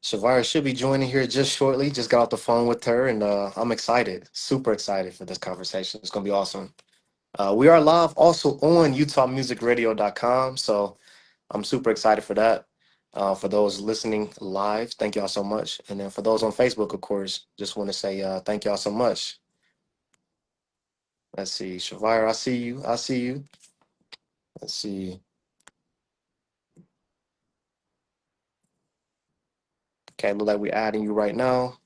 Shavira should be joining here just shortly. Just got off the phone with her, and I'm excited, super excited for this conversation. It's gonna be awesome. We are live also on UtahMusicRadio.com, so I'm super excited for that. For those listening live, thank y'all so much, and then for those on Facebook, of course, just want to say thank y'all so much. Let's see, Shavira, I see you. I see you. Let's see. Okay, look like we're adding you right now.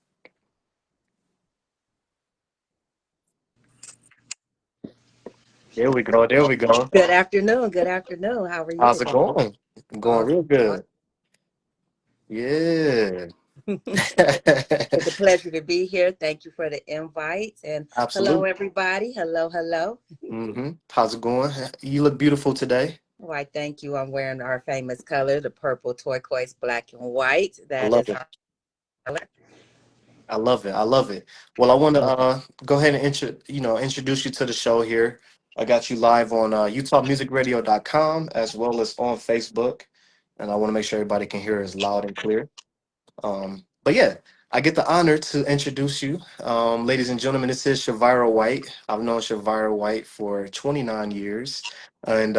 There we go. There we go. Good afternoon. Good afternoon. How are How's you? it going? Going Awesome. real Awesome. good. Yeah. It's a pleasure to be here. Thank you for the invite. And hello, Absolutely. everybody. Mm-hmm. Hello. How's it going? You look beautiful today. Why, thank you. I'm wearing our famous color, the purple, turquoise, black, and white. I That love is it. our color. I love it. I love it. Well, I want to go ahead and introduce you to the show here. I got you live on UtahMusicRadio.com as well as on Facebook, and I want to make sure everybody can hear us loud and clear. But yeah, I get the honor to introduce you, ladies and gentlemen. This is Shavira White. I've known Shavira White for 29 years, and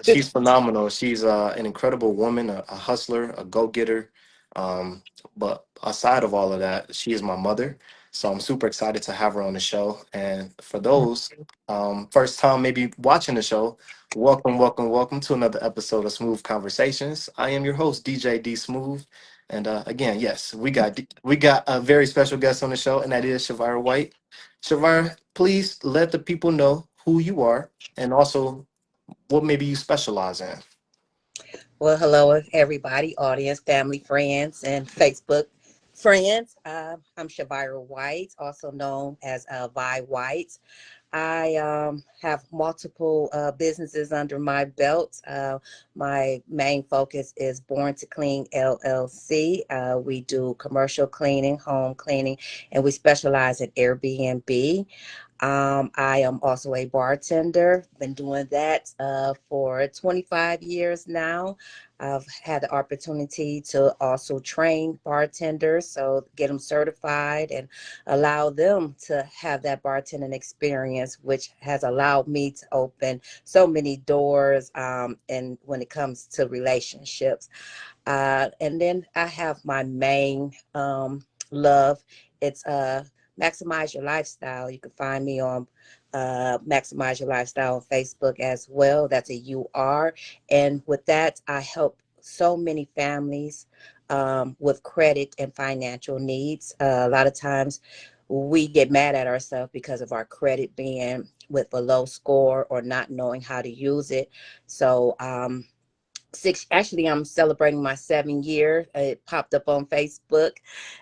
she's phenomenal. She's an incredible woman, a hustler, a go-getter. Um, but aside of all of that, she is my mother. So I'm super excited to have her on the show. And for those first time maybe watching the show, welcome to another episode of Smoove Conversations. I am your host, DJ D Smoove. And again, yes, we got a very special guest on the show, and that is Shavira White. Shavira, please let the people know who you are and also what maybe you specialize in. Well, hello, everybody, audience, family, friends, and Facebook friends. I'm Shavira White, also known as Vi White. I have multiple businesses under my belt. My main focus is Born to Clean LLC. We do commercial cleaning, home cleaning, and we specialize in Airbnb. I am also a bartender. Been doing that for 25 years now. I've had the opportunity to also train bartenders, so get them certified and allow them to have that bartending experience, which has allowed me to open so many doors. And when it comes to relationships, and then I have my main love. It's Maximize Your Lifestyle. You can find me on Maximize Your Lifestyle on Facebook as well. That's a UR. And with that, I help so many families with credit and financial needs. A lot of times we get mad at ourselves because of our credit being with a low score or not knowing how to use it. So, actually I'm celebrating my 7 year. It popped up on Facebook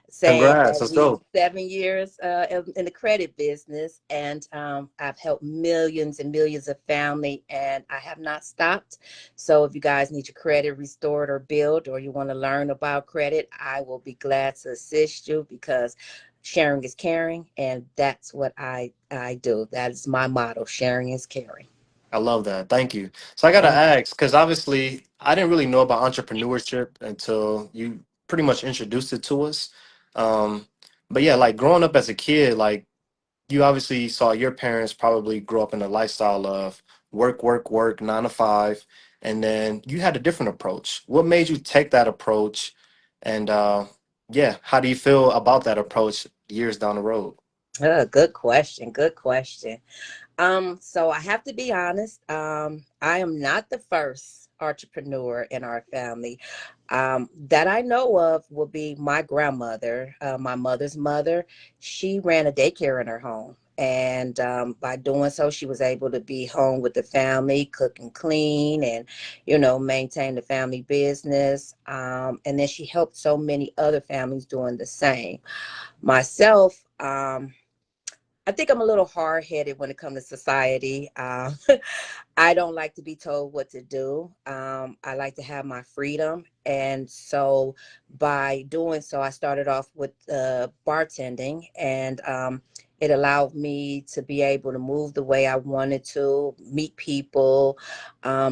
saying Congrats, that let's we go. 7 years in the credit business, and I've helped millions and millions of family, and I have not stopped. So if you guys need your credit restored or built, or you want to learn about credit, I will be glad to assist you, because sharing is caring, and that's what I do. That is my motto: sharing is caring. I love that. Thank you. So I got to ask, because obviously I didn't really know about entrepreneurship until you pretty much introduced it to us. Um, but yeah, like growing up as a kid, like you obviously saw your parents probably grow up in a lifestyle of work, 9 to 5, and then you had a different approach. What made you take that approach? And yeah, how do you feel about that approach years down the road? Good question. Good question. So I have to be honest. I am not the first entrepreneur in our family. That I know of will be my grandmother, my mother's mother. She ran a daycare in her home. And by doing so, she was able to be home with the family, cook and clean, and, maintain the family business. And then she helped so many other families doing the same. Myself, I think I'm a little hard headed when it comes to society. I don't like to be told what to do. I like to have my freedom. And so by doing so, I started off with bartending, and it allowed me to be able to move the way I wanted to, meet people,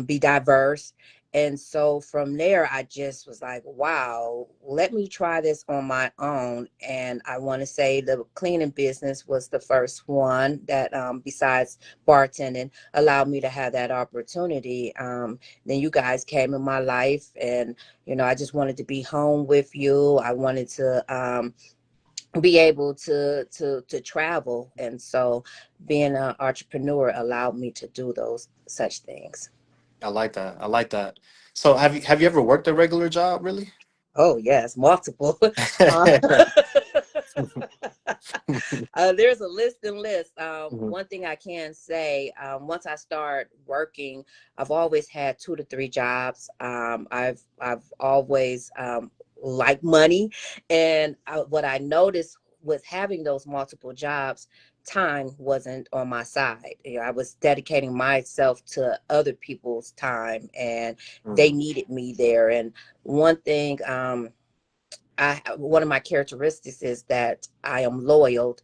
be diverse. And so from there, I just was like, wow, let me try this on my own. And I want to say the cleaning business was the first one that, besides bartending, allowed me to have that opportunity. Then you guys came in my life, and, I just wanted to be home with you. I wanted to, be able to travel. And so being an entrepreneur allowed me to do those such things. I like that. I like that. So have you ever worked a regular job, really? Oh yes, multiple. uh, there's a list and list. Mhm, One thing I can say, once I start working, I've always had 2 to 3 jobs. I've always liked money, and what I noticed with having those multiple jobs, time wasn't on my side. I was dedicating myself to other people's time, and they mhm, needed me there. And one thing, one of my characteristics is that I am loyal,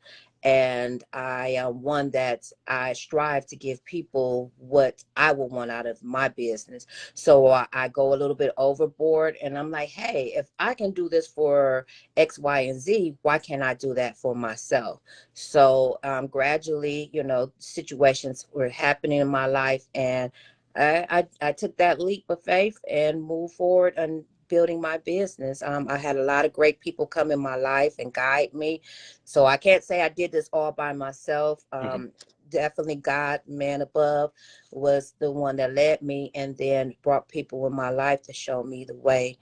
and I am one that I strive to give people what I would want out of my business. So I go a little bit overboard, and I'm like, hey, if I can do this for X, Y, and Z, why can't I do that for myself? So gradually, situations were happening in my life, and I took that leap of faith and moved forward and building my business. I had a lot of great people come in my life and guide me. So I can't say I did this all by myself. mhm. Definitely God, man above, was the one that led me and then brought people in my life to show me the way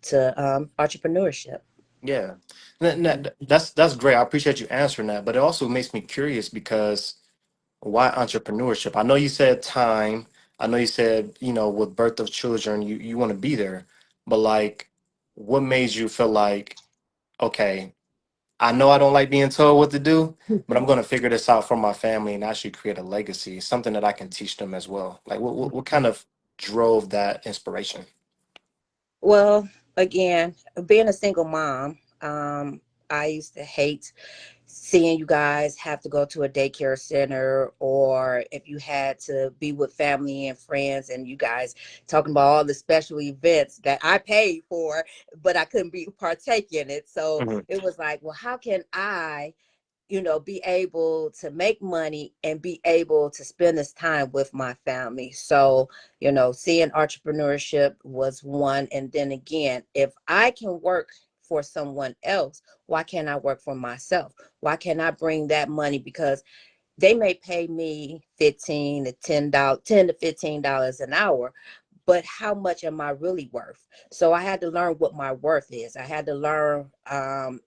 to entrepreneurship. Yeah, that's great. I appreciate you answering that, but it also makes me curious because why entrepreneurship? I know you said time. I know you said, with birth of children, you want to be there, but like, what made you feel like, okay, I know I don't like being told what to do, but I'm going to figure this out for my family and actually create a legacy, something that I can teach them as well. Like, what kind of drove that inspiration? Well, again, being a single mom, I used to hate seeing you guys have to go to a daycare center, or if you had to be with family and friends and you guys talking about all the special events that I paid for, but I couldn't be partake in it. So Hmm. it was like, well, how can I, be able to make money and be able to spend this time with my family. So, seeing entrepreneurship was one. And then again, if I can work for someone else, why can't I work for myself? Why can't I bring that money? Because they may pay me 15 to $10, $10 to $15 an hour, but how much am I really worth? So I had to learn what my worth is. I had to learn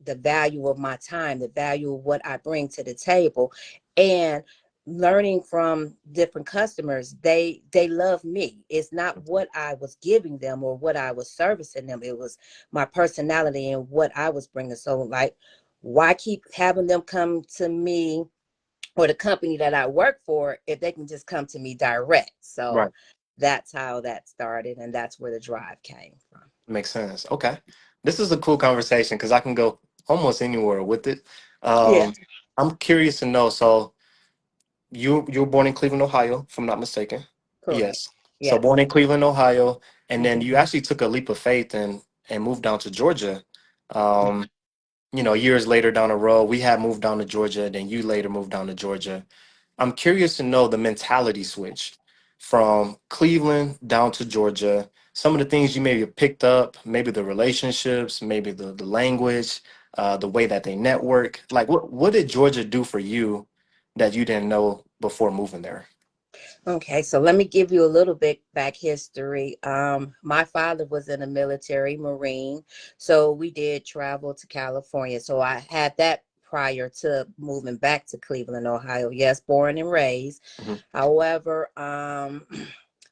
the value of my time, the value of what I bring to the table, and learning from different customers. They love me. It's not what I was giving them or what I was servicing them. It was my personality and what I was bringing. So like, why keep having them come to me or the company that I work for if they can just come to me direct? So Right. that's how that started, and that's where the drive came from. Makes sense. Okay. This is a cool conversation because I can go almost anywhere with it. Yeah, Um, I'm curious to know. So you were born in Cleveland, Ohio, if I'm not mistaken. correct. Yes. So Yes. born in Cleveland, Ohio, and then Hmm. you actually took a leap of faith and moved down to Georgia. Um, years later down the road, we had moved down to Georgia, then you later moved down to Georgia. I'm curious to know the mentality switch from Cleveland down to Georgia. Some of the things you maybe picked up, maybe the relationships, maybe the language, the way that they network. Like, what did Georgia do for you that you didn't know before moving there? Okay, so let me give you a little bit back history. My father was in the military, Marine, so we did travel to California. So I had that prior to moving back to Cleveland, Ohio. Yes, born and raised. Mhm. However,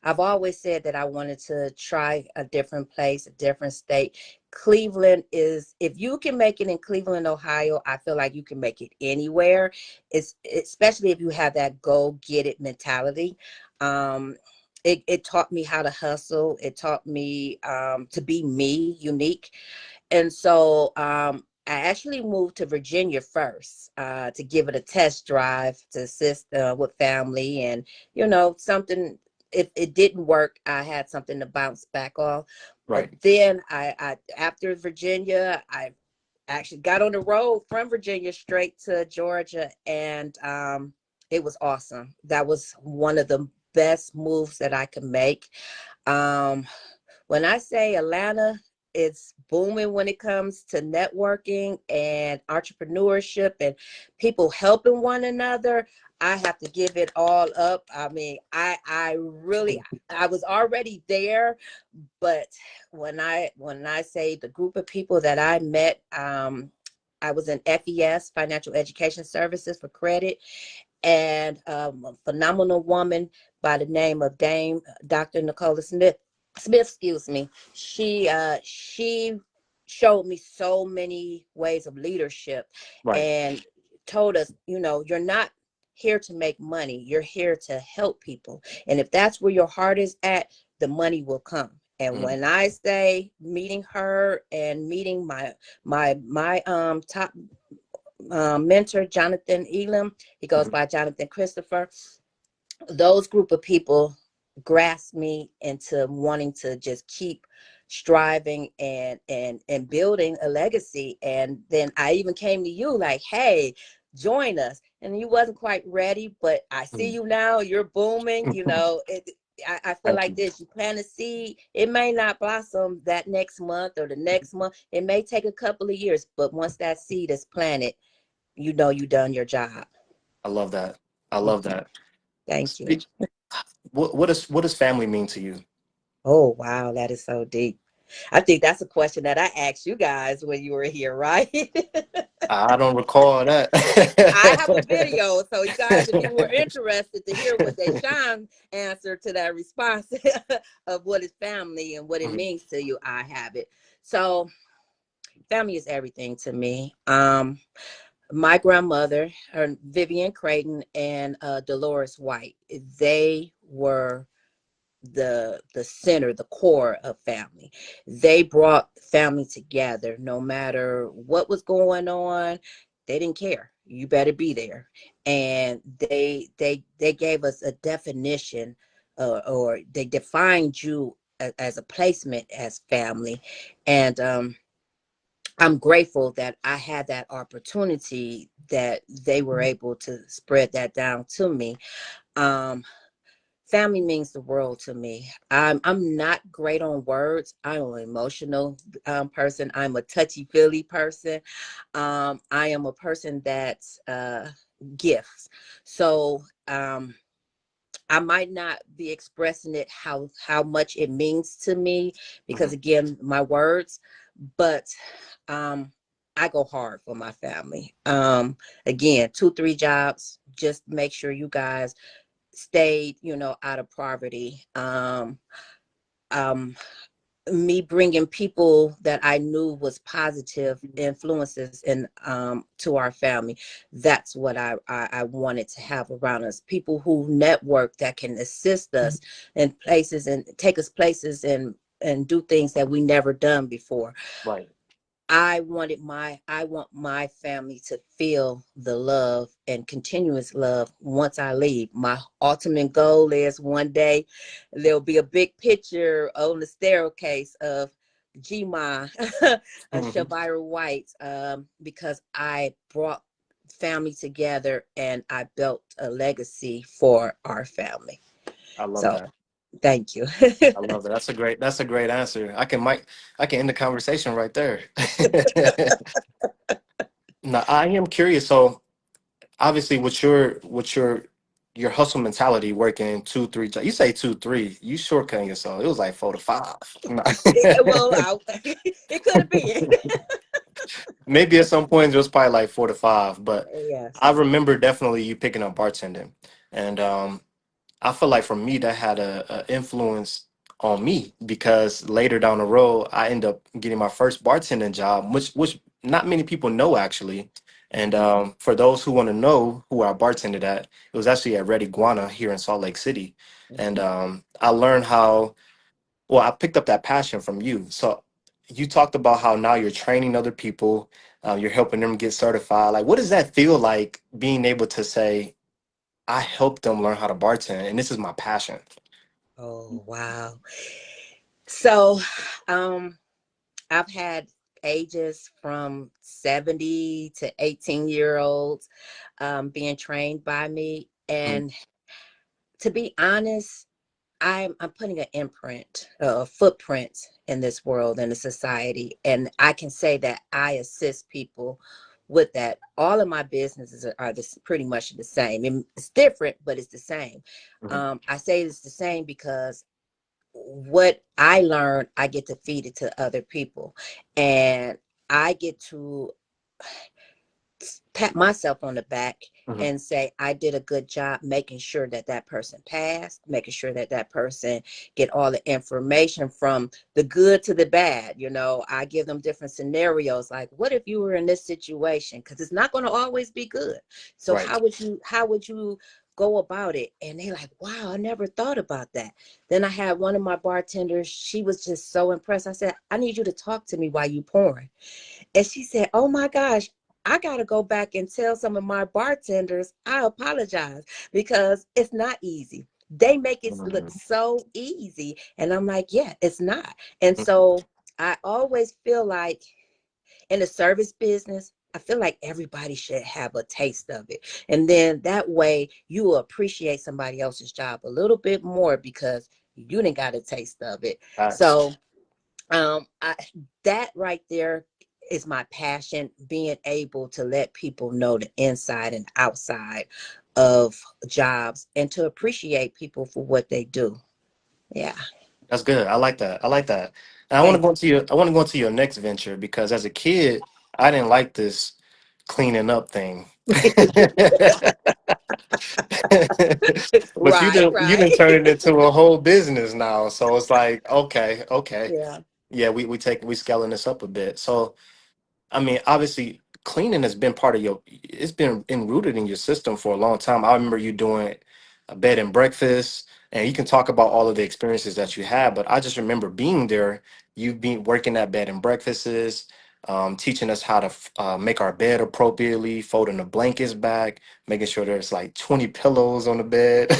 I've always said that I wanted to try a different place, a different state. Cleveland is, if you can make it in Cleveland, Ohio, I feel like you can make it anywhere. It's especially if you have that go get it mentality. Um, it taught me how to hustle. It taught me to be me, unique. And so I actually moved to Virginia first to give it a test drive to assist with family and, something. if it didn't work, I had something to bounce back off. But Right. then I after Virginia, I actually got on the road from Virginia straight to Georgia, and it was awesome. That was one of the best moves that I could make. Um, when I say Atlanta, it's booming when it comes to networking and entrepreneurship and people helping one another. I have to give it all up. I mean, I really, I was already there, but when I say the group of people that I met, I was in FES, Financial Education Services for credit, and a phenomenal woman by the name of Dame Dr. Nicola Smith, excuse me. She showed me so many ways of leadership Right. and told us, you're not here to make money. You're here to help people. And if that's where your heart is at, the money will come. And Mm, when I say meeting her and meeting my top mentor, Jonathan Elam, he goes mhm. by Jonathan Christopher, those group of people grasped me into wanting to just keep striving and building a legacy. And then I even came to you like, hey, join us. And you wasn't quite ready, but I see Mm. you now. You're booming. I feel Thank like you. this. You plant a seed. It may not blossom that next month or the next month. It may take a couple of years, but once that seed is planted, you done your job. I love that. I love that. Thank you. Speak. What does family mean to you? Oh, wow, that is so deep. I think that's a question that I asked you guys when you were here, right? I don't recall that. I have a video, so you guys, if you were interested to hear what Deshaun answered to that response of what is family and what it Mhm. means to you, I have it. So, family is everything to me. My grandmother, her Vivian Creighton, and Dolores White, they were the center, the core of family. They brought family together no matter what was going on. They didn't care. You better be there. And they gave us a definition, or they defined you as a placement as family. And I'm grateful that I had that opportunity, that they were able to spread that down to me. um Family means the world to me. I'm not great on words. I'm an emotional person. I'm a touchy feely person. I am a person that gifts. So I might not be expressing it how much it means to me, because Mhm. again, my words, but um I go hard for my family. Again, 2 3 jobs, just make sure you guys stayed, out of poverty. Um, me bringing people that I knew was positive influences to our family. That's what I wanted to have around us. People who network that can assist us in places and take us places and do things that we never done before. Right. I want my family to feel the love and continuous love once I leave. My ultimate goal is one day there'll be a big picture on the staircase of Gma, Mhm. Shavira White, because I brought family together and I built a legacy for our family. I love So that. thank you. I love that. That's a great answer. I can end the conversation right there. Now I am curious. So obviously, with your hustle mentality, working 2 3 jobs, you say 2 3, you shortcutting yourself. It was like 4 to 5. No. Well, it could have been. Maybe at some point it was probably like 4 to 5, but I Yes. remember definitely you picking up bartending, and I feel like for me that had a influence on me because later down the road I end up getting my first bartending job, which not many people know actually. And for those who want to know who I bartended at, it was actually at Red Iguana here in Salt Lake City, and I learned how well I picked up that passion from you. So you talked about how now you're training other people, you're helping them get certified. Like, what does that feel like being able to say, I helped them learn how to bartend, and this is my passion? Oh, wow. So, um, I've had ages from 70 to 18-year olds being trained by me. Mhm. And to be honest, I'm putting an imprint, a footprint in this world, in the society. And I can say that I assist people with that. All of my businesses are this, pretty much the same. It's different, but it's the same. Mhm. I say it's the same because what I learned, I get to feed it to other people. And I get to pat myself on the back Mhm. and say I did a good job making sure that that person passed, making sure that that person get all the information from the good to the bad. You know, I give them different scenarios, like what if you were in this situation, because it's not going to always be good. So Right. how would you go about it? And they like, wow, I never thought about that. Then I had one of my bartenders, she was just so impressed. I said, I need you to talk to me while you pouring. And she said, oh my gosh, I got to go back and tell some of my bartenders, I apologize because it's not easy. They make it look Mhm. so easy. And I'm like, yeah, it's not. And so I always feel like in the service business, I feel like everybody should have a taste of it. And then that way you will appreciate somebody else's job a little bit more because you didn't got a taste of it. Facts. So that right there is my passion, being able to let people know the inside and outside of jobs and to appreciate people for what they do. Yeah. That's good. I like that. I like that. And I want to Thank go into your I want to go into your next venture because as a kid, I didn't like this cleaning up thing. you. But Right, you right. didn't turn it into a whole business now. So it's like, okay, okay. Yeah. Yeah, we scaling this up a bit. So I mean, obviously, cleaning has been part of it's been enrooted in your system for a long time. I remember you doing a bed and breakfast, and you can talk about all of the experiences that you had, but I just remember being there, you been working at bed and breakfasts, teaching us how to make our bed appropriately, folding the blankets back, making sure there's like 20 pillows on the bed.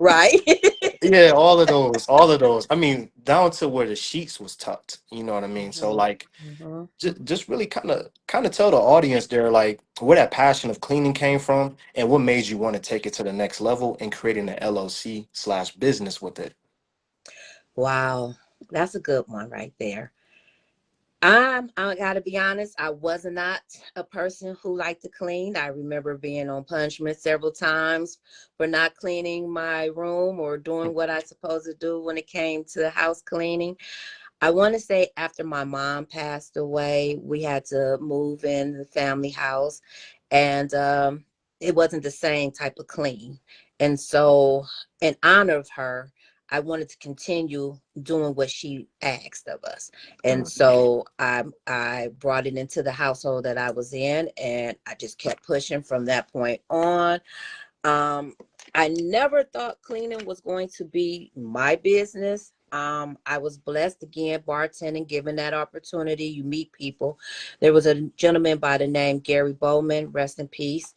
Right. Yeah, all of those, all of those. I mean, down to where the sheets was tucked. You know what I mean? So Mhm, like mhm. just really kind of tell the audience there like where that passion of cleaning came from and what made you want to take it to the next level and creating an LLC/business with it. Wow. That's a good one right there. I gotta be honest, I was not a person who liked to clean. I remember being on punishment several times for not cleaning my room or doing what I supposed to do when it came to house cleaning. I want to say after my mom passed away, we had to move in the family house, and it wasn't the same type of clean. And so, in honor of her, I wanted to continue doing what she asked of us. And Mhm. so I brought it into the household that I was in, and I just kept pushing from that point on. um, I never thought cleaning was going to be my business. I was blessed again, bartending, given that opportunity. You meet people. There was a gentleman by the name Gary Bowman, rest in peace.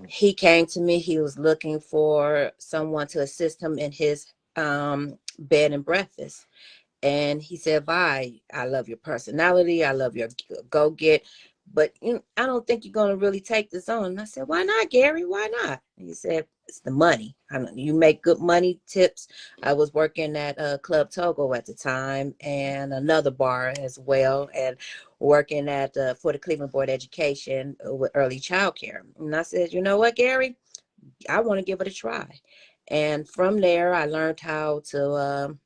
He came to me. He was looking for someone to assist him in his bed and breakfast. And he said, Vi, I love your personality. I love your go get. But I don't think you're going to really take this on. And I said, why not, Gary? Why not? And he said, it's the money. You make good money tips. I was working at Club Togo at the time and another bar as well, and working at for the Cleveland Board of Education with early child care. And I said, you know what, Gary? I want to give it a try. And from there, I learned how to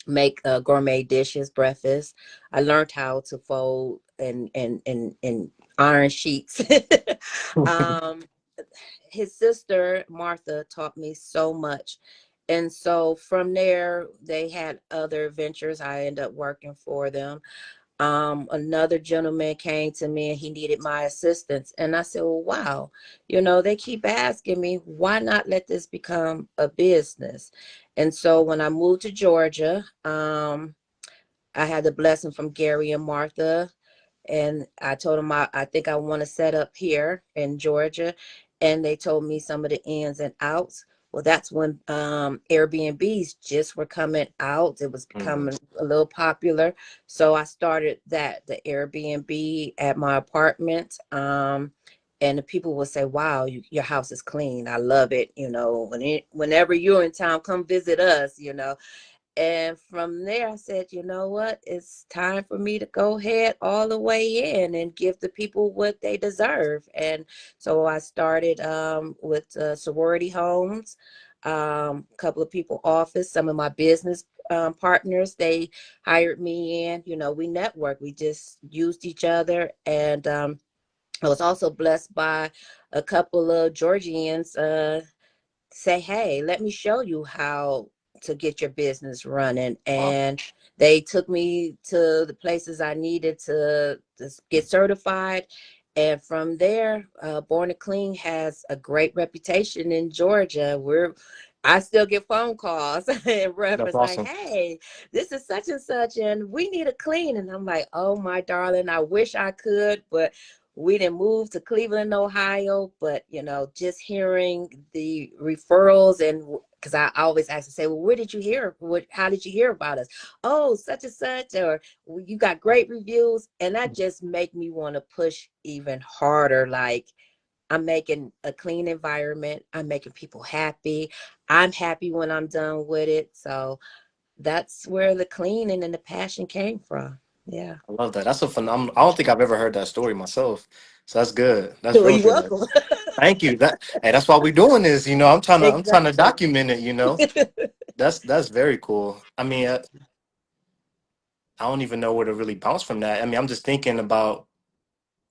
make gourmet dishes, breakfast. I learned how to fold and iron sheets. um, his sister Martha taught me so much. And so from there, they had other ventures. I ended up working for them. Another gentleman came to me and he needed my assistance. And I said, well, wow, they keep asking me, why not let this become a business? And so when I moved to Georgia, I had the blessing from Gary and Martha, and I told them I think I want to set up here in Georgia. And they told me some of the ins and outs. Well, that's when Airbnbs just were coming out. It was Mm, becoming a little popular. So I started the Airbnb at my apartment. And the people would say, "Wow, your house is clean. I love it. Whenever you're in town, come visit us. And from there, I said, you know what? It's time for me to go ahead all the way in and give the people what they deserve. And so I started with sorority homes, a couple of people office, some of my business partners, they hired me in. We networked, we just used each other. And I was also blessed by a couple of Georgians. Say, hey, let me show you how to get your business running. wow, And they took me to the places I needed to get certified. And from there, Born to Clean has a great reputation in Georgia. I still get phone calls in that's reference like, awesome. hey, this is such and such, and we need a clean. And I'm like, oh, my darling, I wish I could, but we didn't move to Cleveland, Ohio. But just hearing the referrals, and because I always ask to say, well, where did you hear? How did you hear about us? Oh, such and such, or well, you got great reviews, and that just make me want to push even harder. Like, I'm making a clean environment. I'm making people happy. I'm happy when I'm done with it. So that's where the cleaning and the passion came from. Yeah. I love that. That's a phenomenal. I don't think I've ever heard that story myself. So that's good. That's Well, real you're good. welcome. Thank you. Hey, that's why we're doing this. I'm trying to Exactly. document it. That's very cool. I mean, I don't even know where to really bounce from that. I mean, I'm just thinking about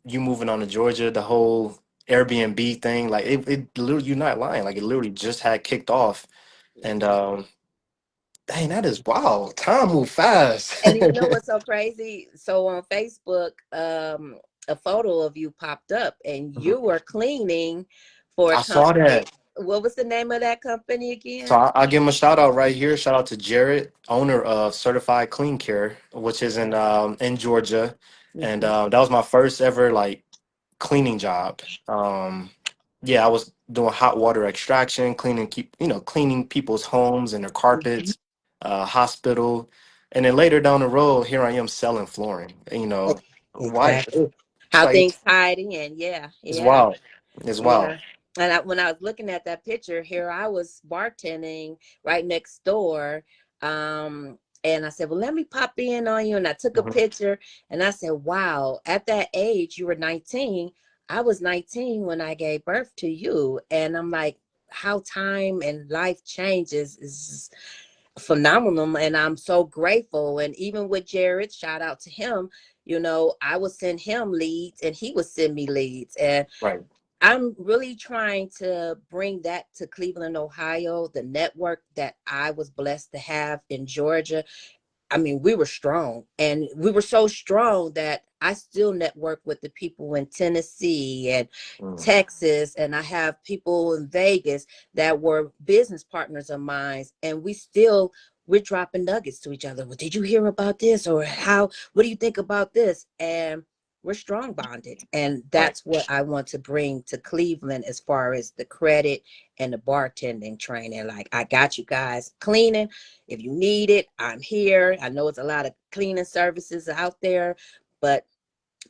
you moving on to Georgia, the whole Airbnb thing. Like it literally, you're not lying. Like it literally just had kicked off, and Yeah. dang, that is wow. Time moved fast. And you know what's so crazy? So on Facebook, a photo of you popped up, and Mhm. you were cleaning for a I saw company. that. What was the name of that company So again? I'll give him a shout out right here. Shout out to Jared, owner of Certified Clean Care, which is in Georgia, and Hmm. that was my first ever like cleaning job. Yeah, I was doing hot water extraction, cleaning people's homes and their Hmm. carpets, hospital, and then later down the road, here I am selling flooring. Why? Exactly. It's How like things tied in. Yeah, it's yeah. wild. It's wild. Yeah. And when I was looking at that picture, here I was bartending right next door. And I said, well, let me pop in on you. And I took a Mhm. picture, and I said, wow, at that age, you were 19. I was 19 when I gave birth to you. And I'm like, how time and life changes is phenomenal. And I'm so grateful. And even with Jared, shout out to him, I would send him leads and he would send me leads. And Right. I'm really trying to bring that to Cleveland, Ohio, the network that I was blessed to have in Georgia. I mean, we were strong, and we were so strong that I still network with the people in Tennessee and Mm. Texas, and I have people in Vegas that were business partners of mine, and we're dropping nuggets to each other. Well, did you hear about this? Or what do you think about this? And we're strong bonded. And Right. that's what I want to bring to Cleveland as far as the credit and the bartending training. Like, I got you guys cleaning. If you need it, I'm here. I know it's a lot of cleaning services out there, but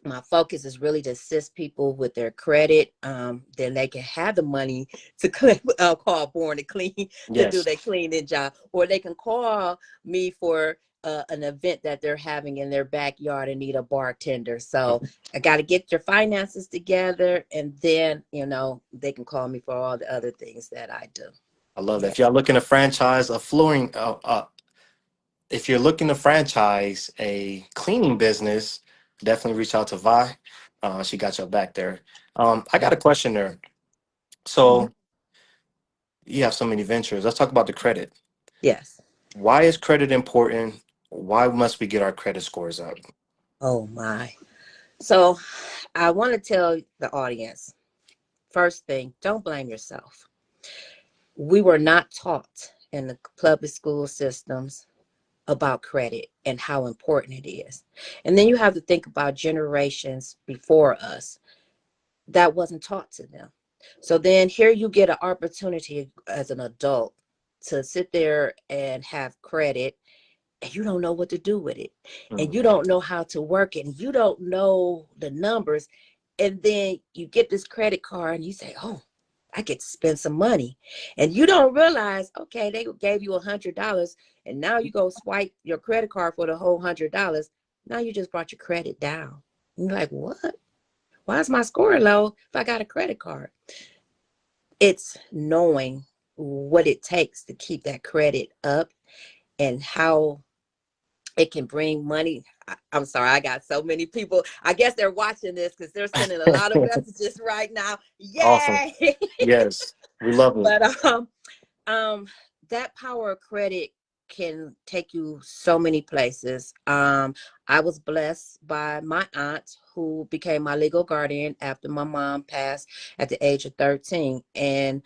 my focus is really to assist people with their credit. Then they can have the money to call Born to Clean to do Yes. their cleaning job, or they can call me for an event that they're having in their backyard and need a bartender. So I got to get your finances together, and then they can call me for all the other things that I do. I love that. Yeah. If y'all looking to franchise a flooring, if you're looking to franchise a cleaning business, definitely reach out to Vi. She got your back there. I got a question there. Mhm. So you have so many ventures. Let's talk about the credit. Yes. Why is credit important? Why must we get our credit scores up? Oh my. So I want to tell the audience, first thing, don't blame yourself. We were not taught in the public school systems about credit and how important it is. And then you have to think about generations before us that wasn't taught to them. So then here you get an opportunity as an adult to sit there and have credit, and you don't know what to do with it, and Mm. you don't know how to work it, and you don't know the numbers. And then you get this credit card and you say, oh, I get to spend some money. And you don't realize, okay, they gave you $100, and now you go swipe your credit card for the whole $100. Now you just brought your credit down. And you're like, what? Why is my score low if I got a credit card? It's knowing what it takes to keep that credit up and how it can bring money. I'm sorry, I got so many people. I guess they're watching this because they're sending a lot of messages right now. Awesome. Yay! Yes, we love it. But um, that power of credit can take you so many places. I was blessed by my aunt who became my legal guardian after my mom passed at the age of 13. And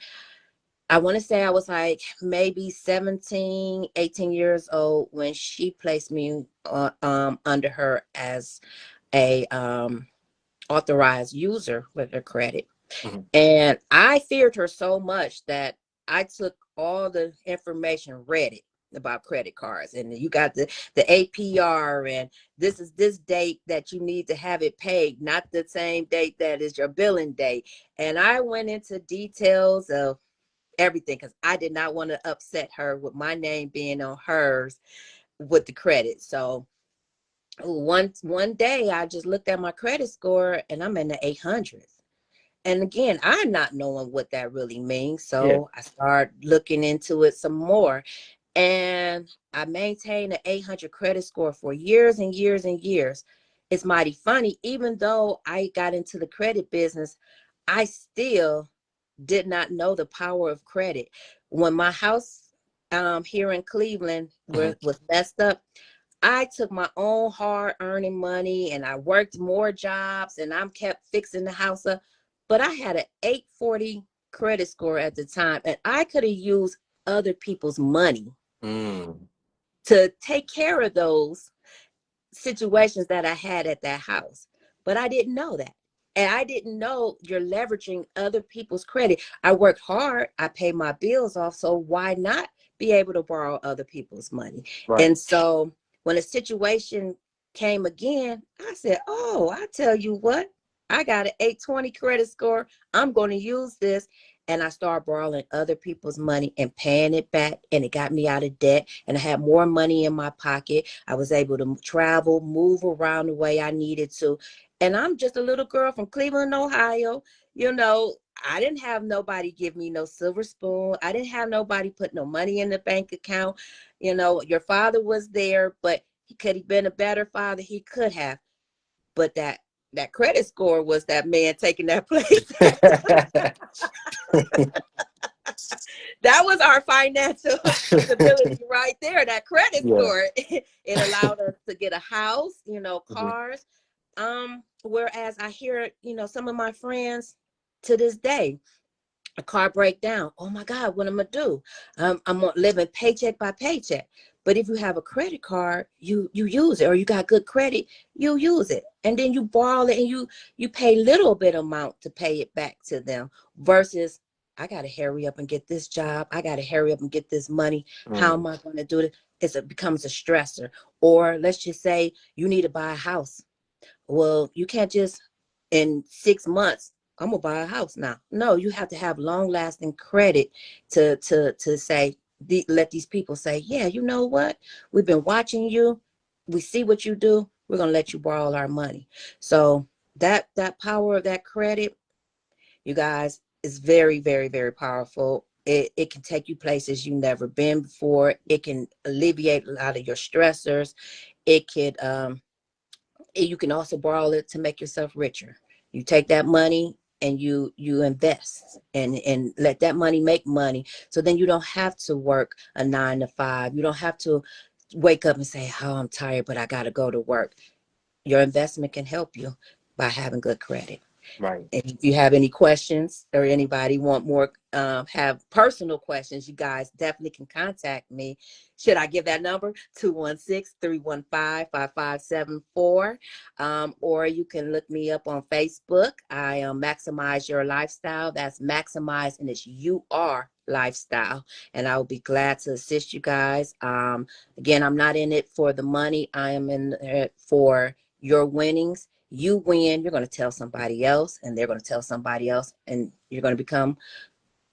I want to say I was like maybe 17, 18 years old when she placed me under her as a authorized user with her credit. Mhm. And I feared her so much that I took all the information, read it about credit cards, and you got the APR, and this is this date that you need to have it paid, not the same date that is your billing date. And I went into details of everything because I did not want to upset her with my name being on hers with the credit. So one day I just looked at my credit score and I'm in the 800s. And again, I'm not knowing what that really means. Yeah. So I started looking into it some more. And I maintained an 800 credit score for years and years and years. It's mighty funny. Even though I got into the credit business, I still did not know the power of credit. When my house here in Cleveland Mhm. was messed up, I took my own hard earning money and I worked more jobs and I'm kept fixing the house up. But I had an 840 credit score at the time, and I could have used other people's money Mm. to take care of those situations that I had at that house. But I didn't know that. And I didn't know you're leveraging other people's credit. I worked hard, I paid my bills off. So why not be able to borrow other people's money? Right. And so when a situation came again, I said, oh, I tell you what, I got an 820 credit score. I'm going to use this. And I started borrowing other people's money and paying it back. And it got me out of debt. And I had more money in my pocket. I was able to travel, move around the way I needed to. And I'm just a little girl from Cleveland, Ohio. You know, I didn't have nobody give me no silver spoon. I didn't have nobody put no money in the bank account. You know, your father was there, but he could have been a better father. He could have. But that credit score was that man taking that place. That was our financial stability right there. That credit Yeah. score. It allowed us to get a house, you know, Mhm. cars. Whereas I hear, you know, some of my friends to this day, a car break down. Oh my God, what am I gonna do? I'm living paycheck by paycheck. But if you have a credit card, you use it, or you got good credit, you use it, and then you borrow it, and you pay little bit amount to pay it back to them. Versus, I gotta hurry up and get this job. I gotta hurry up and get this money. How Mm. am I gonna do it? It becomes a stressor. Or let's just say you need to buy a house. Well, you can't just in 6 months, I'm gonna buy a house now. No, you have to have long lasting credit to say, let these people say, yeah, you know what? We've been watching you. We see what you do. We're gonna let you borrow our money. So that power of that credit, you guys, is very, very, very powerful. It can take you places you've never been before. It can alleviate a lot of your stressors. It could you can also borrow it to make yourself richer. You take that money and you invest and let that money make money. So then you don't have to work a 9 to 5. You don't have to wake up and say, oh, I'm tired, but I got to go to work. Your investment can help you by having good credit. Right. And if you have any questions or anybody want more have personal questions, you guys definitely can contact me. Should I give that number? 216-315-5574. Or you can look me up on Facebook. I am Maximize Your Lifestyle. That's Maximize, and it's UR Lifestyle. And I will be glad to assist you guys. Again, I'm not in it for the money. I am in it for your winnings. You win, you're going to tell somebody else, and they're going to tell somebody else, and you're going to become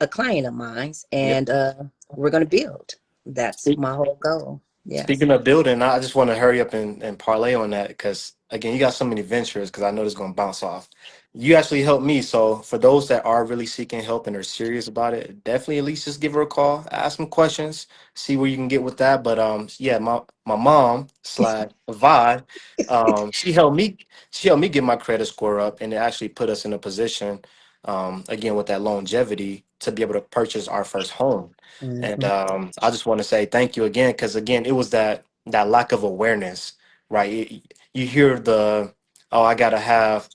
a client of mine, Yep. and we're going to build. That's my whole goal. Yes. Speaking of building, I just want to hurry up and parlay on that because again, you got so many ventures because I know it's going to bounce off. You actually helped me. So for those that are really seeking help and are serious about it, definitely at least just give her a call, ask some questions, see where you can get with that. But yeah, my mom slash Vi, she helped me get my credit score up, and it actually put us in a position, again with that longevity to be able to purchase our first home. And Hmm. I just want to say thank you again because again, it was that lack of awareness, right? You hear the, oh, I gotta have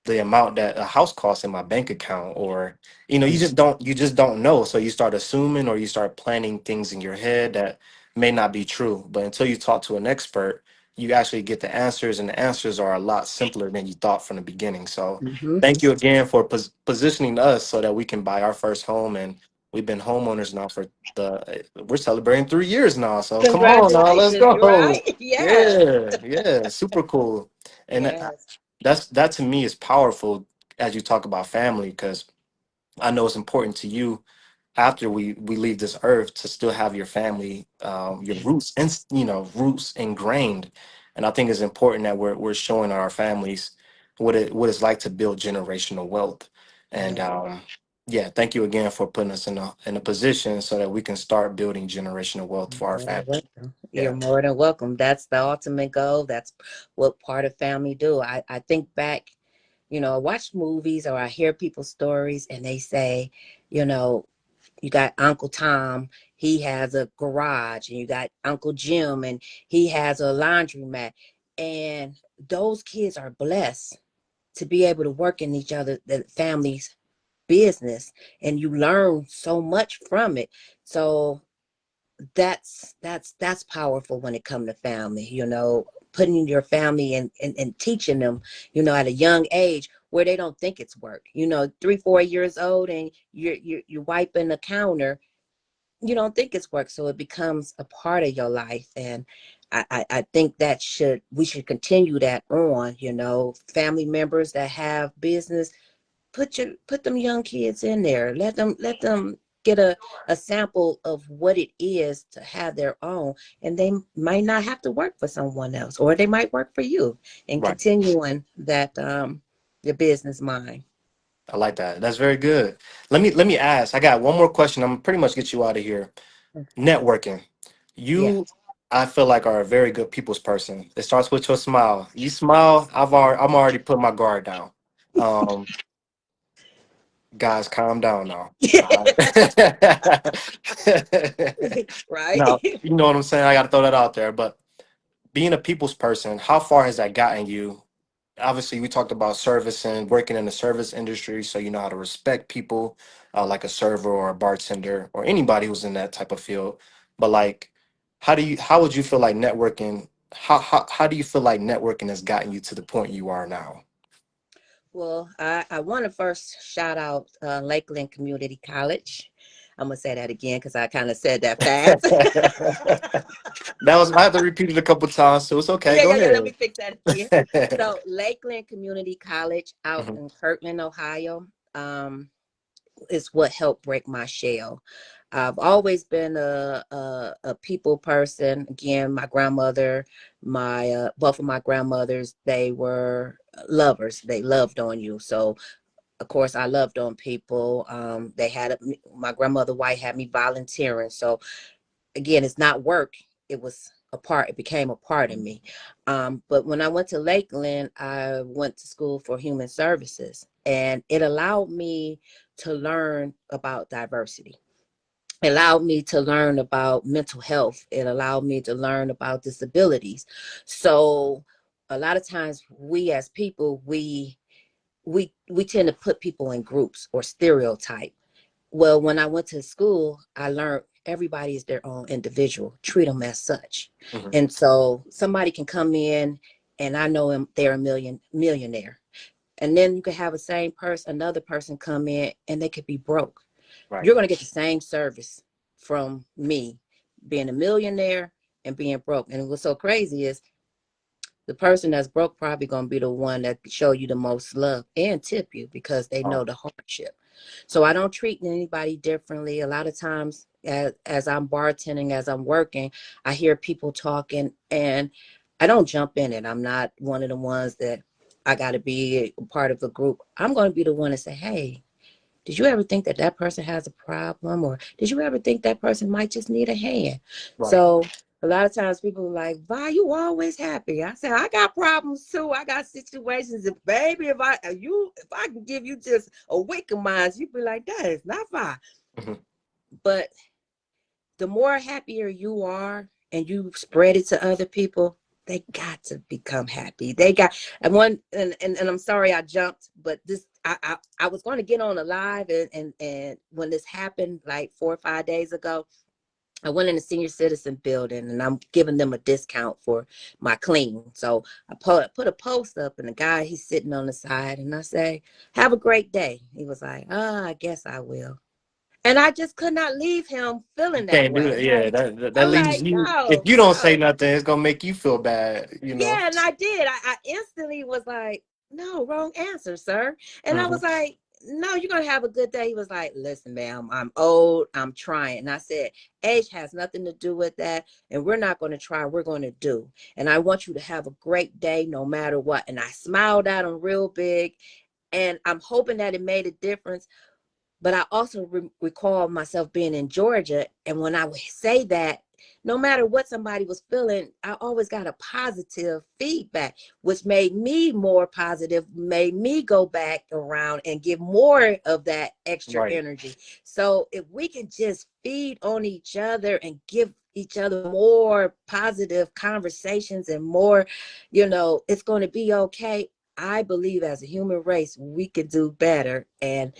the amount that a house costs in my bank account, or you just don't know, so you start assuming or you start planning things in your head that may not be true. But until you talk to an expert, you actually get the answers, and the answers are a lot simpler than you thought from the beginning. So Hmm. thank you again for positioning us so that we can buy our first home. And we've been homeowners now for we're celebrating 3 years now, so come on now, let's Congratulations. You're go. right. Yes. Yeah, yeah, super cool. And Yes. that to me is powerful as you talk about family, because I know it's important to you after we leave this earth to still have your family, your roots, and roots ingrained. And I think it's important that we're showing our families what it's like to build generational wealth. And Yeah. yeah, thank you again for putting us in a position so that we can start building generational wealth for our More than family. welcome. You're Yeah. more than welcome. That's the ultimate goal. That's what part of family do. I think back, I watch movies or I hear people's stories and they say, you know, you got Uncle Tom, he has a garage, and you got Uncle Jim, and he has a laundromat. And those kids are blessed to be able to work in each other, the family's business, and you learn so much from it. So that's powerful when it comes to family, putting your family and teaching them, at a young age where they don't think it's work, 3 4 years old, and you're wiping the counter, you don't think it's work, so it becomes a part of your life. And I think that we should continue that on, family members that have business, put them young kids in there. Let them get a sample of what it is to have their own, and they might not have to work for someone else, or they might work for you, and Right. continuing that your business mind. I like that. That's very good. Let me ask. I got one more question. I'm gonna pretty much get you out of here. Networking. Yeah. You, I feel like, are a very good people's person. It starts with your smile. You smile, I'm already put my guard down. Um, guys, calm down now. All right. Right. Now, you know what I'm saying? I gotta throw that out there. But being a people's person, how far has that gotten you? Obviously we talked about service and working in the service industry, so you know how to respect people, like a server or a bartender or anybody who's in that type of field. But like, how would you feel like networking, how do you feel like networking has gotten you to the point you are now? Well, I want to first shout out Lakeland Community College. I'm gonna say that again because I kind of said that fast. That was, I had to repeat it a couple times, so it's okay, Yeah, go yeah, yeah. Let ahead. me fix that again. So, Lakeland Community College out Mhm. in Kirtland, Ohio, um, is what helped break my shell. I've always been a people person. Again, my grandmother, my both of my grandmothers, they were lovers. They loved on you. So of course, I loved on people. My grandmother White had me volunteering. So again, it's not work. It became a part of me. But when I went to Lakeland, I went to school for human services, and it allowed me to learn about diversity. It allowed me to learn about mental health. It allowed me to learn about disabilities. So a lot of times we as people, we tend to put people in groups or stereotype. Well, when I went to school, I learned everybody is their own individual. Treat them as such. Hmm. And so somebody can come in and I know them, they're a millionaire. And then you could have a same person, another person come in and they could be broke. Right. You're going to get the same service from me being a millionaire and being broke. And what's so crazy is the person that's broke probably going to be the one that show you the most love and tip you because they know Oh, the hardship. So I don't treat anybody differently. A lot of times as I'm bartending, as I'm working, I hear people talking and I don't jump in it. I'm not one of the ones that I got to be a part of a group. I'm going to be the one to say, hey, did you ever think that that person has a problem? Or did you ever think that person might just need a hand? right. So a lot of times people are like, why you always happy? I said, I got problems too. I got situations. If baby, if I can give you just a week of mine, you'd be like, that is not fine. Hmm. But the more happier you are and you spread it to other people, they got to become happy. They got and I'm sorry I jumped, but this I was going to get on a live and when this happened like 4 or 5 days ago, I went in the senior citizen building and I'm giving them a discount for my clean. So I put a post up and the guy he's sitting on the side and I say, have a great day. He was like, oh, I guess I will. And I just could not leave him feeling that Can't do way. that. Yeah, that I'm leaves like, you. If no, you don't say no. nothing, it's gonna make you feel bad. You know. Yeah, and I did. I instantly was like, no, wrong answer, sir. And I Hmm. was like, no, you're gonna have a good day. He was like, listen, ma'am, I'm old, I'm trying. And I said, age has nothing to do with that. And we're not gonna try, we're gonna do. And I want you to have a great day no matter what. And I smiled at him real big. And I'm hoping that it made a difference. But I also recall myself being in Georgia. And when I would say that, no matter what somebody was feeling, I always got a positive feedback, which made me more positive, made me go back around and give more of that extra Right. energy. So if we can just feed on each other and give each other more positive conversations and more, it's going to be okay. I believe as a human race, we can do better. And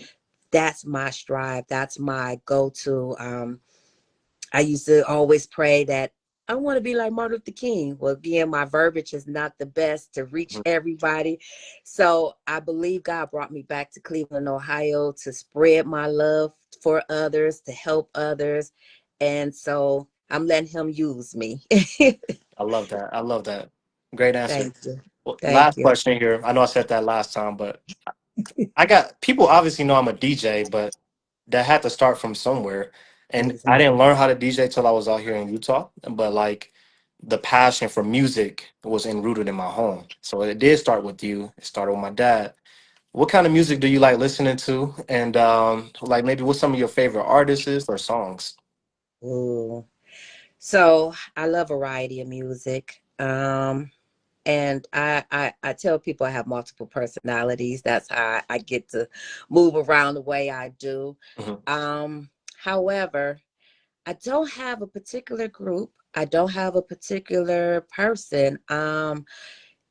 that's my strive. That's my go-to. I used to always pray that I want to be like Martin Luther King. Well, again, my verbiage is not the best to reach Mhm. everybody. So I believe God brought me back to Cleveland, Ohio to spread my love for others, to help others. And so I'm letting him use me. I love that. I love that. Great answer. Thank you. Well, Thank last you. question here. I know I said that last time, but I got people obviously know I'm a DJ, but that had to start from somewhere. And I Mhm. didn't learn how to DJ till I was out here in Utah. But like the passion for music was enrooted in my home. So it did start with you. It started with my dad. What kind of music do you like listening to? And like maybe what's some of your favorite artists or songs? Ooh. So I love variety of music. And I tell people I have multiple personalities. That's how I get to move around the way I do. Hmm. Um, However, I don't have a particular group. I don't have a particular person.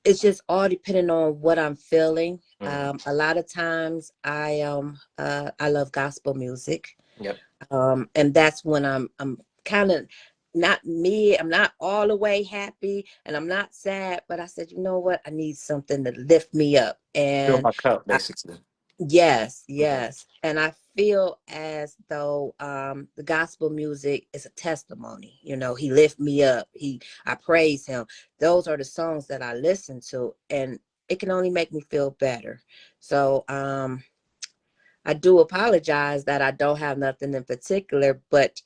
It's just all depending on what I'm feeling. Hmm. A lot of times I love gospel music. Yep. And that's when I'm kind of not me. I'm not all the way happy and I'm not sad, but I said, you know what? I need something to lift me up. Fill And my cup, I, basically. yes, Hmm. yes. And I feel as though the gospel music is a testimony. He lift me up. I praise him. Those are the songs that I listen to, and it can only make me feel better. So I do apologize that I don't have nothing in particular, but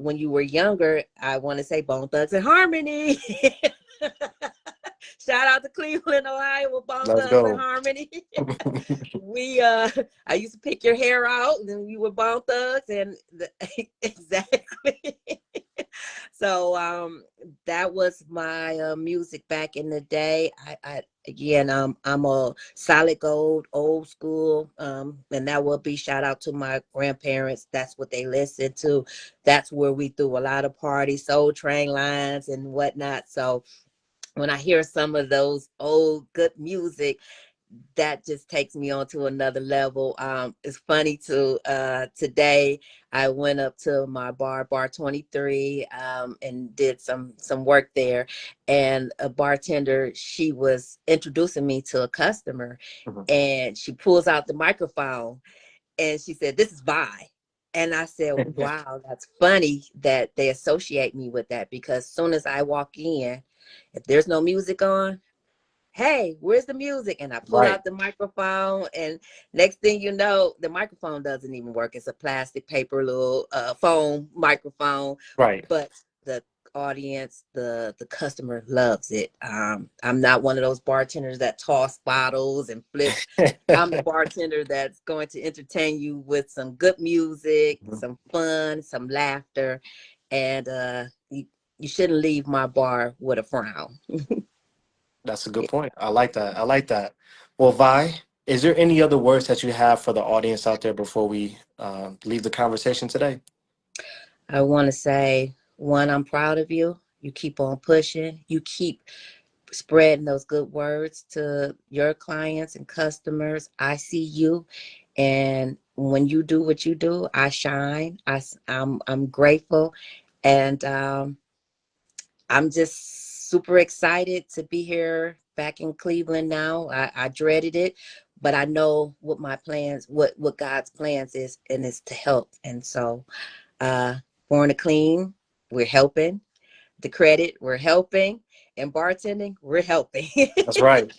when you were younger, I want to say Bone Thugs and Harmony. Shout out to Cleveland, Ohio, with Bone Let's Thugs and go. Harmony. we I used to pick your hair out, and we were Bone Thugs, and exactly. So that was my music back in the day. I again, I'm a solid gold, old school, and that will be shout out to my grandparents. That's what they listened to. That's where we threw a lot of parties, Soul Train lines and whatnot. So when I hear some of those old good music, that just takes me on to another level. It's funny to today I went up to my bar 23, and did some work there, and a bartender, she was introducing me to a customer, Mhm. and she pulls out the microphone and she said, "This is Vi." And I said, "Wow, that's funny that they associate me with that, because as soon as I walk in, if there's no music on, hey, where's the music?" And I pull Right, out the microphone, and next thing you know, the microphone doesn't even work. It's a plastic paper little foam microphone, right. but the audience, the customer loves it. I'm not one of those bartenders that toss bottles and flip. I'm the bartender that's going to entertain you with some good music, some fun, some laughter, and you shouldn't leave my bar with a frown. That's a good point. I like that. I like that. Well, Vi, is there any other words that you have for the audience out there before we leave the conversation today? I want to say, one, I'm proud of you. You keep on pushing. You keep spreading those good words to your clients and customers. I see you, and when you do what you do, I shine. I'm grateful, and I'm just super excited to be here back in Cleveland now. I dreaded it, but I know what my plans, what God's plans is, and it's to help. And so, uh, Born to Clean, we're helping. The Credit, we're helping. And bartending, we're helping. That's right.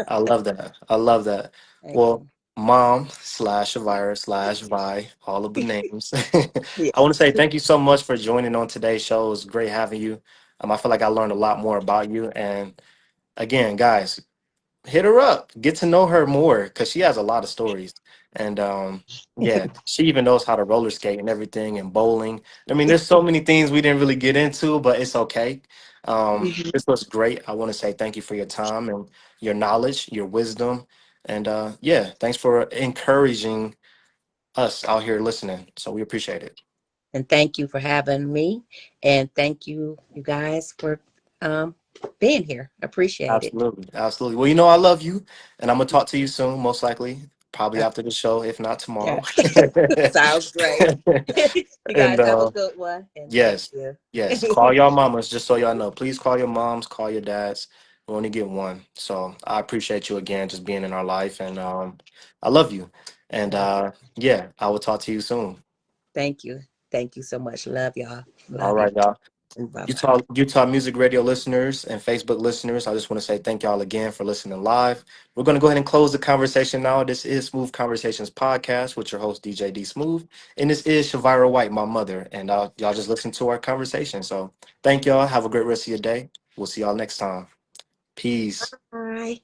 I love that. I love that. Thank Well, you. mom slash Shavira slash Vi, all of the names. I want to Yes. say thank you so much for joining on today's show. It was great having you. I feel like I learned a lot more about you. And again, guys, hit her up, get to know her more because she has a lot of stories. And yeah, she even knows how to roller skate and everything and bowling. I mean, there's so many things we didn't really get into, but it's okay. This was great. I want to say thank you for your time and your knowledge, your wisdom. And yeah, thanks for encouraging us out here listening. So we appreciate it. And thank you for having me. And thank you, you guys, for um, being here. Appreciate it. Absolutely. Absolutely. Well, you know, I love you, and I'm gonna talk to you soon, most likely, probably after the show, if not tomorrow. Yeah. Sounds great. You And guys have a good one. And thank yes, you. yes, call your mamas just so y'all know. Please call your moms, call your dads. We only get one. So I appreciate you again just being in our life, and I love you. And Love you. yeah, I will talk to you soon. Thank you. Thank you so much. Love y'all. All Love you. right, y'all. And bye bye. Utah Music Radio listeners and Facebook listeners, I just want to say thank y'all again for listening live. We're going to go ahead and close the conversation now. This is Smoove Conversations podcast with your host DJ D Smoove, and this is Shavira White, my mother, and y'all just listen to our conversation. So thank y'all. Have a great rest of your day. We'll see y'all next time. Peace. Bye.